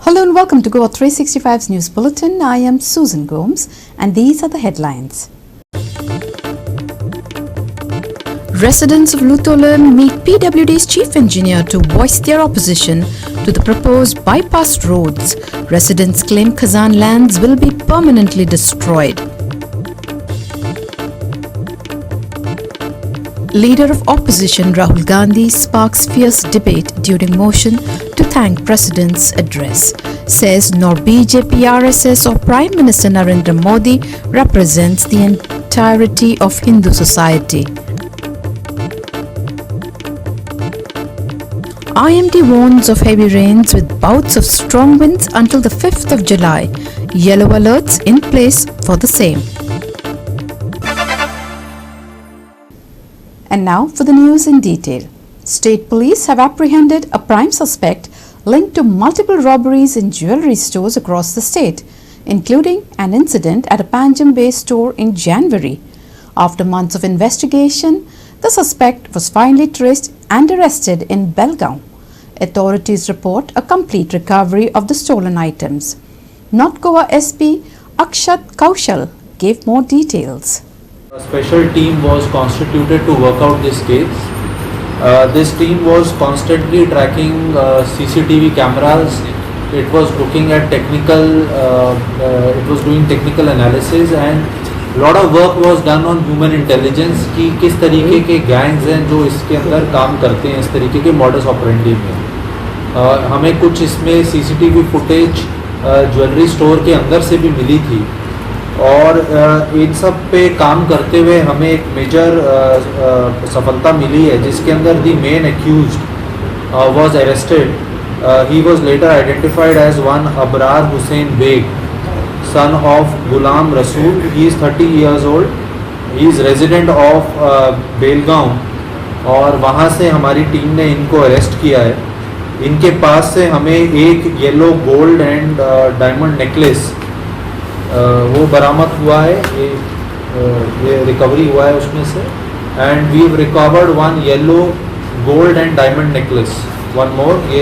Hello and welcome to Goa 365's News Bulletin. I am Susan Gomes and these are the headlines. Residents of Lutolan meet PWD's chief engineer to voice their opposition to the proposed bypass roads. Residents claim Khazan lands will be permanently destroyed. Leader of opposition Rahul Gandhi sparks fierce debate during motion to thank President's address. Says nor BJP, RSS or Prime Minister Narendra Modi represents the entirety of Hindu society. IMD warns of heavy rains with bouts of strong winds until the 5th of July. Yellow alerts in place for the same. And now for the news in detail. State police have apprehended a prime suspect linked to multiple robberies in jewellery stores across the state, including an incident at a Panjim Bay store in January. After months of investigation, the suspect was finally traced and arrested in Belgaum. Authorities report a complete recovery of the stolen items. North Goa SP Akshat Kaushal gave more details. A special team was constituted to work out this case. This team was constantly tracking CCTV cameras. It was looking at it was doing technical analysis, and lot of work was done on human intelligence कि किस तरीके के gangs हैं जो इसके अंदर काम करते हैं, इस तरीके के modus operandi में. हमें कुछ इसमें CCTV footage ज्वेलरी स्टोर के अंदर से भी मिली थी और इन सब पे काम करते हुए हमें एक मेजर सफलता मिली है जिसके अंदर the main accused was arrested. He was later identified as one Abrar Hussain Baig, son of Ghulam Rasool. He is 30 years old. He is resident of Belgaum और वहाँ से हमारी टीम ने इनको अरेस्ट किया है. इनके पास से हमें एक yellow gold and diamond necklace वो बरामद हुआ है. ये रिकवरी हुआ है उसमें से. And we recovered one yellow gold and diamond necklace, one more. ये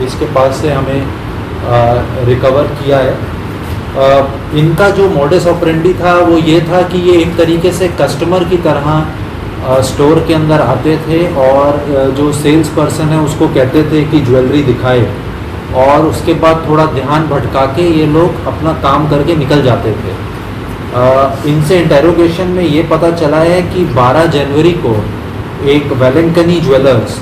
इसके पास से हमें रिकवर किया है. इनका जो मोडस ऑपरेंडी था वो ये था कि ये एक तरीके से कस्टमर की तरह स्टोर के अंदर आते थे और जो सेल्स पर्सन है उसको कहते थे कि ज्वेलरी दिखाए और उसके बाद थोड़ा ध्यान भटका के ये लोग अपना काम करके निकल जाते थे. इनसे इंटेरोगेशन में ये पता चला है कि 12 जनवरी को एक वेलेंकनी ज्वेलर्स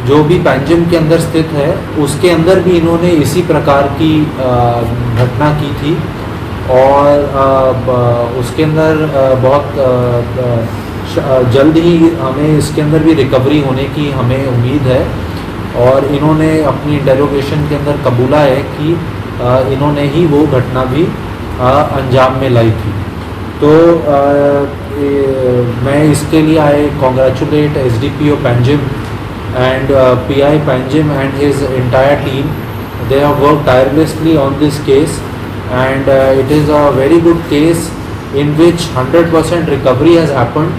जो भी पैंजिम के अंदर स्थित है उसके अंदर भी इन्होंने इसी प्रकार की घटना की थी और उसके अंदर बहुत जल्द ही हमें इसके अंदर भी रिकवरी होने की हमें उम्मीद है. और इन्होंने अपनी इंटेरोगेशन के अंदर कबूला है कि इन्होंने ही वो घटना भी अंजाम में लाई थी. तो मैं इसके लिए I congratulate SDPO Panjim and PI Panjim and his entire team. They have worked tirelessly on this case and it is a very good case in which 100% recovery has happened.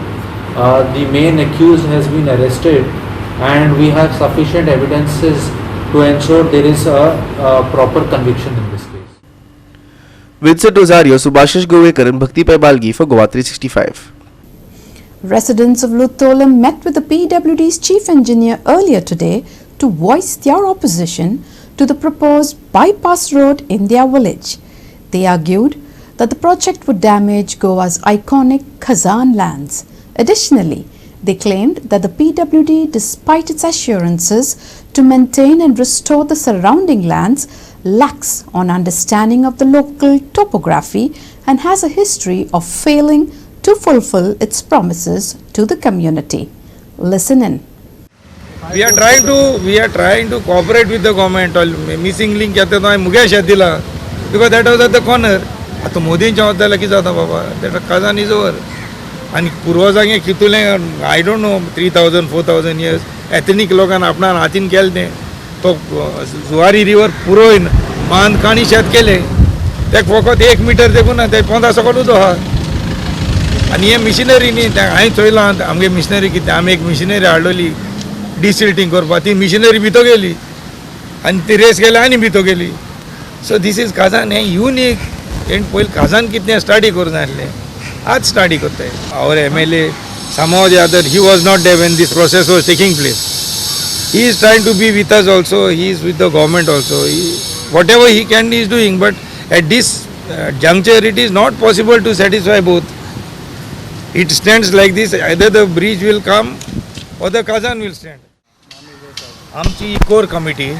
The main accused has been arrested and we have sufficient evidences to ensure there is a proper conviction in this case. Vincent Rosario, Subhashish Govekar and Bhakti Paibalgi for Goa 365. Residents of Lutolam met with the PWD's chief engineer earlier today to voice their opposition to the proposed bypass road in their village. They argued that the project would damage Goa's iconic Khazan lands. Additionally, they claimed that the PWD, despite its assurances to maintain and restore the surrounding lands, lacks on understanding of the local topography and has a history of failing to fulfill its promises to the community. Listen in. We are trying to cooperate with the government. Missing link कहते तो मुकेश दिला because that was at the corner. आता मोदींच्या होत्याला की जाता बाबा. That Khazan is over. आणि पूर्वजांगे कितुले I don't know 3000 4000 years ethnic लोकांना आपणा हातीन केले ते तो जुवारी रिवर पुरोन बांध काणी शेत केले ते फकत 1 मीटर देखून ना ते 15 सकट उदो हा. आणि हे मिशनरी न्ही ते हांवें चोयलां आमगे मिशनरी कितें आमी एक मिशनरी हाडलोली डिसिल्टिंग करपाक. ती मिशनरी भितो गेली आनी ती रेस गेली आनी भितो गेली. सो दिस इज काझान हे युनिक. एंड पयलीं काझान कितें स्टडी करून आसलें, आज स्टडी करताय. Our MLA somehow the other, he was not there when this process was taking place. He is trying to be with us also, he is with the government also. Whatever he can he is doing, but at this juncture it is not possible to satisfy both. It stands like this, either the bridge will come or the Kazan will stand. आमची core committee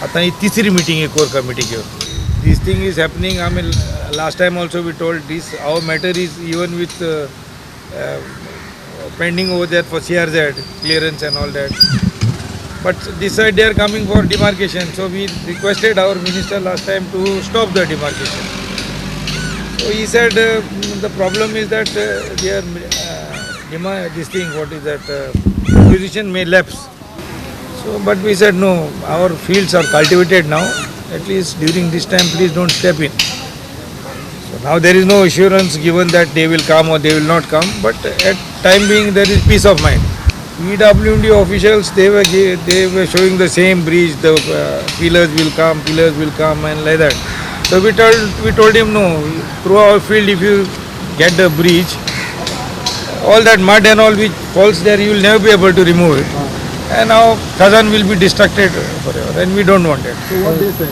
आता ही तिसरी meeting आहे core committee घेऊन. This thing is happening. I mean, last time also we told this, our matter is even with pending over there for CRZ clearance and all that. But this side they are coming for demarcation. So we requested our minister last time to stop the demarcation. So he said the problem is that their this thing, what is that, position may lapse. So, but we said no, our fields are cultivated now. At least during this time, please don't step in. So now there is no assurance given that they will come or they will not come. But at time being, there is peace of mind. PWD officials, they were showing the same bridge. The pillars will come, and like that. So we told him no. Through our field, if you get the bridge, all that mud and all which falls there, you will never be able to remove it. And now Kazan will be destructed forever, and we don't want it. So what they say?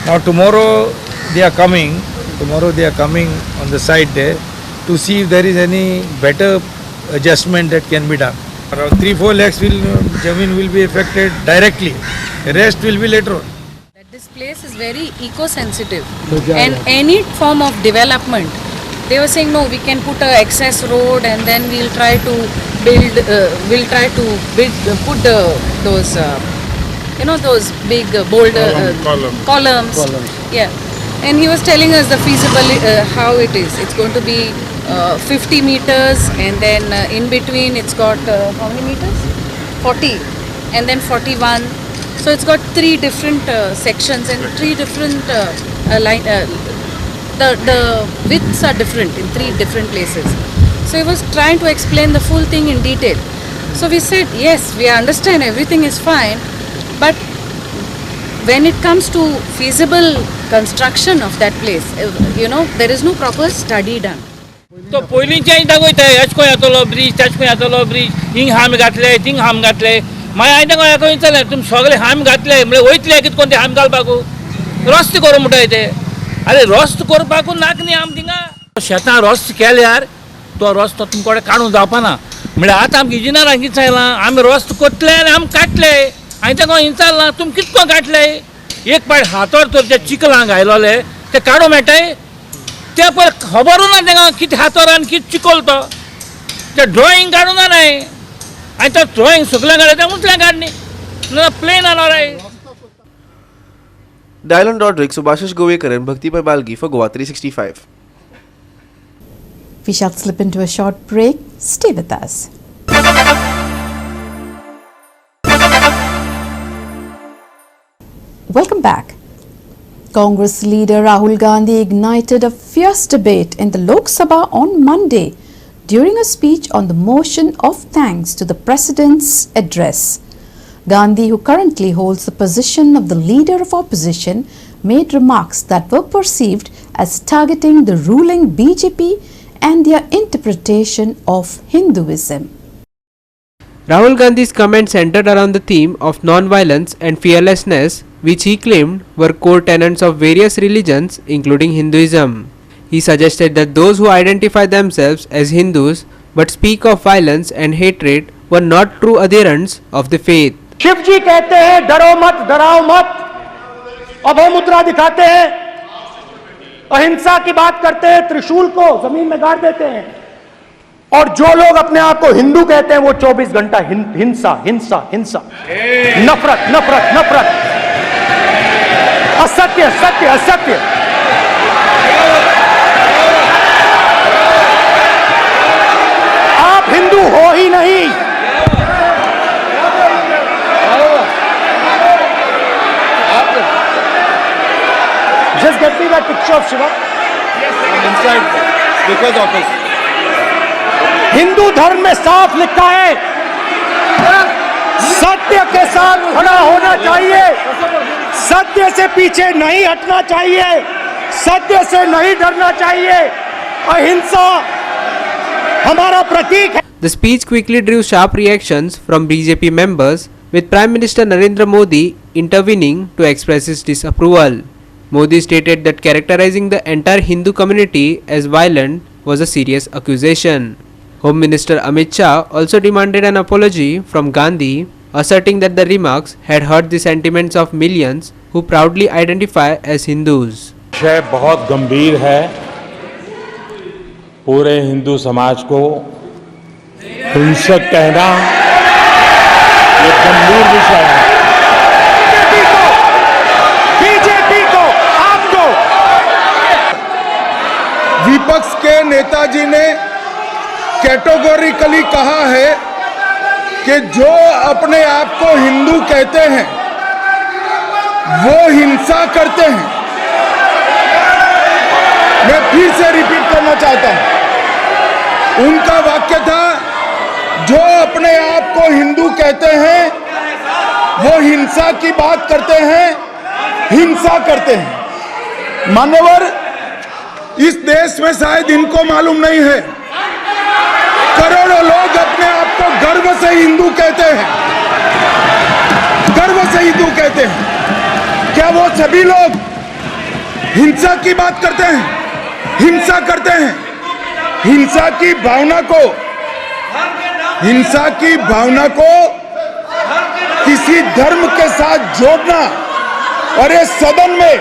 Now tomorrow they are coming on the side there to see if there is any better adjustment that can be done. Around 3-4 lakhs Jameen will be affected directly. The rest will be later on. This place is very eco-sensitive, and any form of development, they were saying no, we can put a access road and then we'll try to put those those big boulder columns. Yeah, and he was telling us the feasibility, how it is. It's going to be 50 meters, and then in between it's got how many meters? 40, and then 41. So it's got 3 different sections and 3 different the widths are different in 3 different places. So he was trying to explain the full thing in detail. So we said, yes, we understand everything is fine, but when it comes to feasible construction of that place, there is no proper study done. तो पयलींच्यान दाखयताय अशें खंय येतलो bridge तेश खंय येतलो bridge हिंग हाम घातले थिंग हाम घातले मागीर आयतां खंय येता विचारलें तुमी सगळे हाम घातले म्हळ्यार वयतले कितें कोण ते हाम घालपाकू रस्ते करूं म्हणटाय ते अरे रस्तो करपाकू नाक न्ही आम थिंगा शेतां रस्तो केल्यार तो रस्तो तुमचे कडेन काडून जावपाना म्हळ्यार आतां आमकां इंजिनियरांक कितें सांगलां आमी रस्तो करतले आनी आमी काडले हांवें ताका विचारलां तुमी कितें कोण काडले एक पाट हातोर तर ते चिकलांक घायलोले ते काडूं मेळटाय ते पळय खबरूच ना तांकां कितें हातोर आनी कितें चिकोल तो ते ड्रॉईंग काडूं ना न्हय आनी तो ड्रॉईंग सुकल्या काडले ते उंचल्या काडनी ना प्लेन आना रे Dylan Roderick, Subhashish Govekar and Bhakti Pai Balgi for Goa 365. We shall slip into a short break. Stay with us. Welcome back. Congress leader Rahul Gandhi ignited a fierce debate in the Lok Sabha on Monday during a speech on the motion of thanks to the President's address. Gandhi, who currently holds the position of the leader of opposition, made remarks that were perceived as targeting the ruling BJP and their interpretation of Hinduism. Rahul Gandhi's comments centered around the theme of non-violence and fearlessness, which he claimed were core tenets of various religions, including Hinduism. He suggested that those who identify themselves as Hindus but speak of violence and hatred were not true adherents of the faith. Shiv जी कहते हैं डरो मत डराओ मत, अभय मुद्रा दिखाते हैं, अहिंसा की बात करते हैं, त्रिशूल को जमीन में गाड़ देते हैं, और जो लोग अपने आप को हिंदू कहते हैं वो 24 घंटा हिंसा हिंसा हिंसा, नफरत नफरत नफरत, असत्य सत्य असत्य। आप हिंदू हो ही नहीं। Just get me that picture of Shiva. Inside, because of us. Hindu धर्म में साफ लिखा है, सत्य के साथ खड़ा होना चाहिए, सत्य से के पीछे नहीं हटना चाहिए, सत्य से नहीं डरना चाहिए। अहिंसा हमारा प्रतीक है। The speech quickly drew sharp reactions from BJP members, with Prime Minister Narendra Modi intervening to express his disapproval. Modi stated that characterizing the entire Hindu community as violent was a serious accusation. Home Minister Amit Shah also demanded an apology from Gandhi, asserting that the remarks had hurt the sentiments of millions who proudly identify as Hindus. विषय बहुत गंभीर है, पूरे हिंदू समाज को हिंसक कहना ये गंभीर विषय है। बीजेपी को आपको विपक्ष के नेताजी ने कैटेगोरिकली कहा है कि जो अपने आप को हिंदू कहते हैं वो हिंसा करते हैं। मैं फिर से रिपीट करना चाहता हूं, उनका वाक्य था जो अपने आप को हिंदू कहते हैं वो हिंसा की बात करते हैं, हिंसा करते हैं। मान्यवर, इस देश में शायद इनको मालूम नहीं है, करोड़ों लोग अपने आप को गर्व से हिंदू कहते हैं, गर्व से हिंदू कहते हैं। क्या वो सभी लोग हिंसा की बात करते हैं, हिंसा करते हैं? हिंसा की भावना को किसी धर्म के साथ जोड़ना और इस सदन में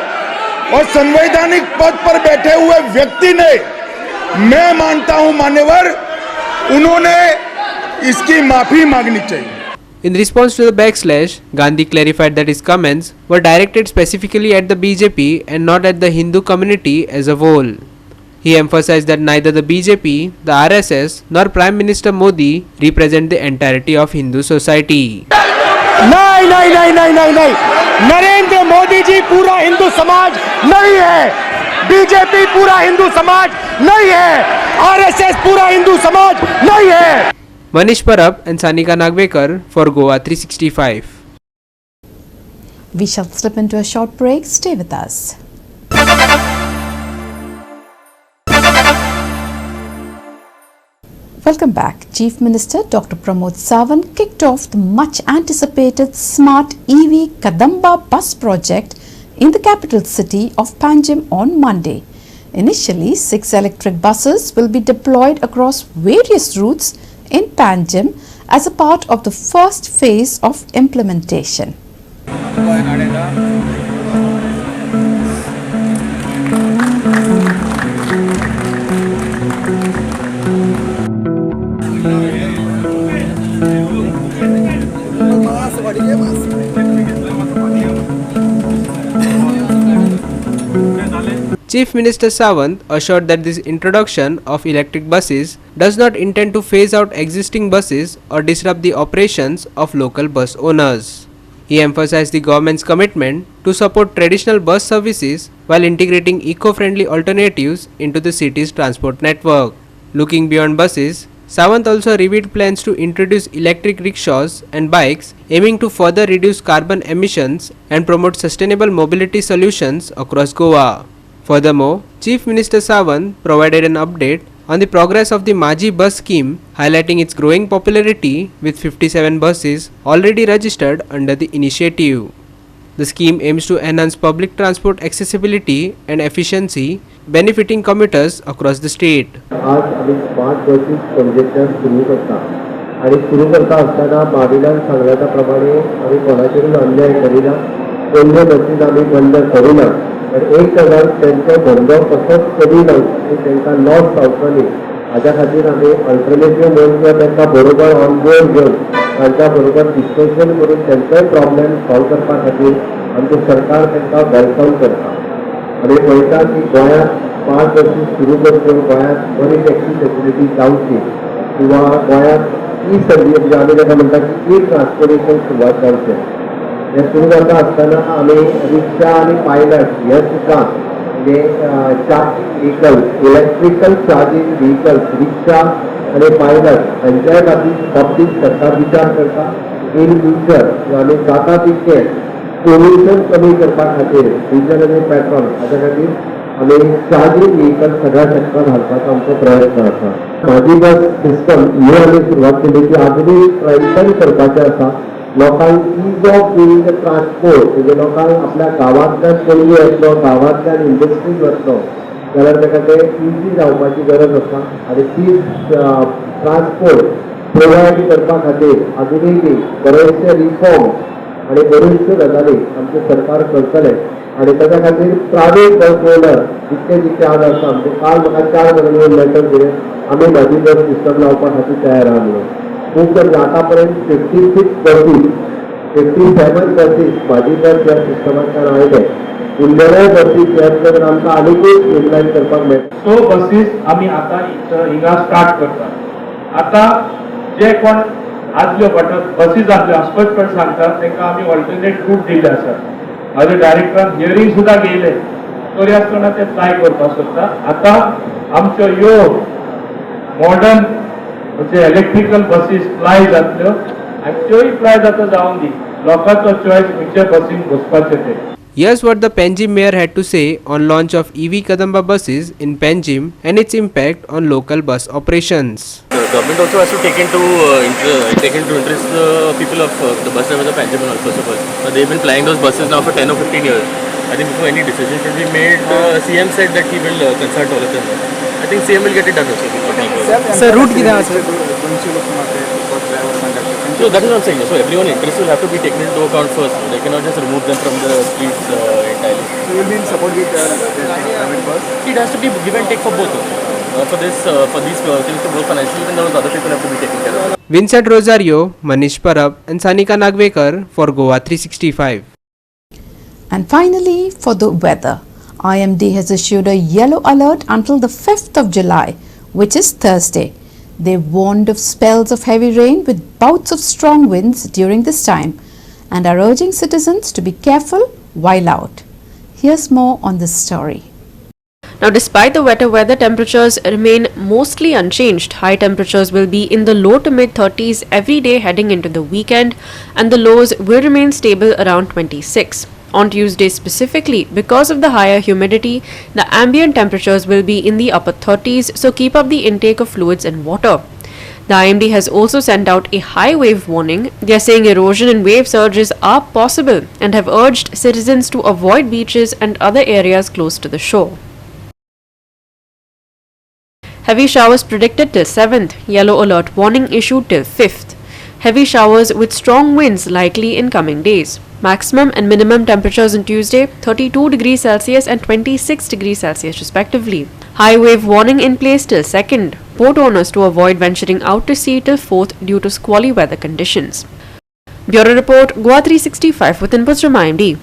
और संवैधानिक पद पर बैठे हुए व्यक्ति ने, मैं मानता हूं मान्यवर, उन्होंने इसकी माफी मांगनी चाहिए। In response to the backslash, Gandhi clarified that his comments were directed specifically at the BJP and not at the Hindu community as a whole. He emphasized that neither the BJP, the RSS nor Prime Minister Modi represent the entirety of Hindu society. नहीं नहीं नहीं नहीं नहीं नहीं, नरेंद्र मोदी जी पूरा हिंदू समाज नहीं है, बीजेपी पूरा हिंदू समाज नहीं है, आरएसएस पूरा हिंदू समाज नहीं है। Manish Parab and Sanika Nagvekar for Goa 365. We shall slip into a short break. Stay with us. Welcome back. Chief Minister Dr. Pramod Sawant kicked off the much anticipated smart EV Kadamba bus project in the capital city of Panjim on Monday. Initially, 6 electric buses will be deployed across various routes in Panjim as a part of the first phase of implementation. Chief Minister Sawant assured that this introduction of electric buses does not intend to phase out existing buses or disrupt the operations of local bus owners. He emphasized the government's commitment to support traditional bus services while integrating eco-friendly alternatives into the city's transport network. Looking beyond buses, Sawant also revealed plans to introduce electric rickshaws and bikes, aiming to further reduce carbon emissions and promote sustainable mobility solutions across Goa. Furthermore, Chief Minister Sawant provided an update on the progress of the Maji bus scheme, highlighting its growing popularity with 57 buses already registered under the initiative. The scheme aims to enhance public transport accessibility and efficiency, benefiting commuters across the state. आज आम्ही smart buses project सुरू करता आणि सुरू करता असताना बावीलान सांगल्या प्रमाणे आम्ही कोणाचेरूच अन्याय करिना, कोणत्या बसीस आम्ही बंद करिना, पण एक तरह त्यांचो धंदो कसोच करिना आणि तांकां लॉस जावचो न्ही हाच्या खातीर आम्ही अल्टरनेटिव्ह म्हणून तांकां बरोबर ऑन बोर्ड घेवन तांच्या बरोबर डिस्कशन करून तांचोय प्रॉब्लेम सॉल्व करपा खातीर आमचें सरकार तांकां वेलकम करता. आमी पळयता की गोंयांत 5 बसीस सुरू करच्यो, गोंयांत बरी टॅक्सी फेसिलिटी जावची किंवा गोंयांत ई सर्वीस म्हणजे आमी ताका म्हणटा की ई ट्रान्सपोर्टेशन सुरवात जावचें. हें सुरू जाता आसतना आमी रिक्षा आनी पायलट हे सुद्दां म्हणजे चार्जिंग व्हेहिकल, इलेक्ट्रिकल चार्जिंग व्हेहिकल्स, रिक्षा आनी पायलट हांच्या बाबतींत सरकार विचार करता. इन फ्युचर आमी जाता तितकें पोल्युशन कमी करपा खातीर डिझल आनी पेट्रोल हाच्या खातीर आमी चार्जिंग व्हेहिकल सगळ्या शेतकार घालपाचो आमचो प्रयत्न आसा. म्हाजी बस सिस्टम ही आमी सुरवात केली ती आजुनूय स्ट्रेंथन करपाचें आसा. लोकांक is of doing the transport म्हणजे लोकांक आपल्या गांवांतल्यान पणजे येतलो गांवांतल्यान इंडस्ट्रीज वतलो जाल्यार ताका ते इजी जावपाची गरज आसा आनी ती ट्रान्सपोर्ट प्रोवायड करपा खातीर आजुनूय बी बरेचशे रिफॉर्म आनी बऱ्योचश्यो गजाली आमचें सरकार करतलें आनी ताच्या खातीर प्रायवेट बस ओनर जितके जितके आज आसा म्हणजे काल म्हाका 4 जाणांनी लेटर दिलें आमी म्हाजी बस सिस्टम लावपा खातीर तयार आहा म्हणून. खूब जण आतां पर्यंत 56 बसीस 57 बसीस म्हाजी बस ह्या सिस्टमांतल्यान आयले. उरलेले बसीस येत जाल्यार आमकां आनीकूय स्ट्रीमलायन करपाक मेळटा. सो बसीस आमी आतां हिंगा स्टार्ट करता. आतां जे कोण आदल्यो बसीस आसल्यो आस्पष्टपणे सांगतात तांकां आमी ऑल्टरनेट रूट दिल्ले आसात. म्हाजे डायरेक्टरान हियरींग सुद्दां घेयले तरी आसतना ते ट्राय करपाक सोदता. आतां आमच्यो ह्यो मॉडर्न म्हणजे इलेक्ट्रिकल बसीस फ्लाय जातल्यो आनी त्योय फ्लाय जाता जावन दी लोकांचो चॉयस खंयच्या बसीन बसपाचें ते. Here's what the Panjim mayor had to say on launch of EV Kadamba buses in Panjim and its impact on local bus operations. The government also has to take into interest the people of the bus drivers of Panjim and all, first of all. They've been flying those buses now for 10 or 15 years. I think before any decision should be made, CM said that he will consult all of them. I think CM will get it done also. Sir, route kidha sir? So that is what I'm saying. So everyone interested will have to be taken into account first. They cannot just remove them from the streets entirely. So you will be in support with private bus? It has to be give and take for both. For these things to grow financially, then those other people have to be taken care of. Vincent Rosario, Manish Parab and Sanika Nagvekar for Goa 365. And finally, for the weather, IMD has issued a yellow alert until the 5th of July, which is Thursday. They warned of spells of heavy rain with bouts of strong winds during this time and are urging citizens to be careful while out. Here's more on this story. Now, despite the wetter weather, temperatures remain mostly unchanged. High temperatures will be in the low to mid 30s every day heading into the weekend, and the lows will remain stable around 26. On Tuesday specifically, because of the higher humidity, the ambient temperatures will be in the upper 30s, so keep up the intake of fluids and water. The IMD has also sent out a high wave warning. They are saying erosion and wave surges are possible and have urged citizens to avoid beaches and other areas close to the shore. Heavy showers predicted till 7th. Yellow alert warning issued till 5th. Heavy showers with strong winds likely in coming days. Maximum and minimum temperatures on Tuesday 32 degrees Celsius and 26 degrees Celsius respectively. High wave warning in place till 2nd. Boat owners to avoid venturing out to sea till 4th due to squally weather conditions. Bureau Report, Goa 365 with inputs from IMD.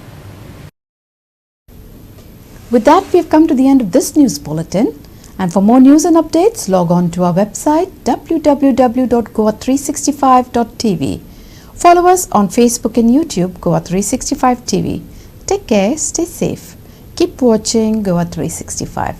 With that, we have come to the end of this news bulletin. And for more news and updates, log on to our website www.goa365.tv. Follow us on Facebook and YouTube, Goa 365 TV. Take care, stay safe. Keep watching Goa 365.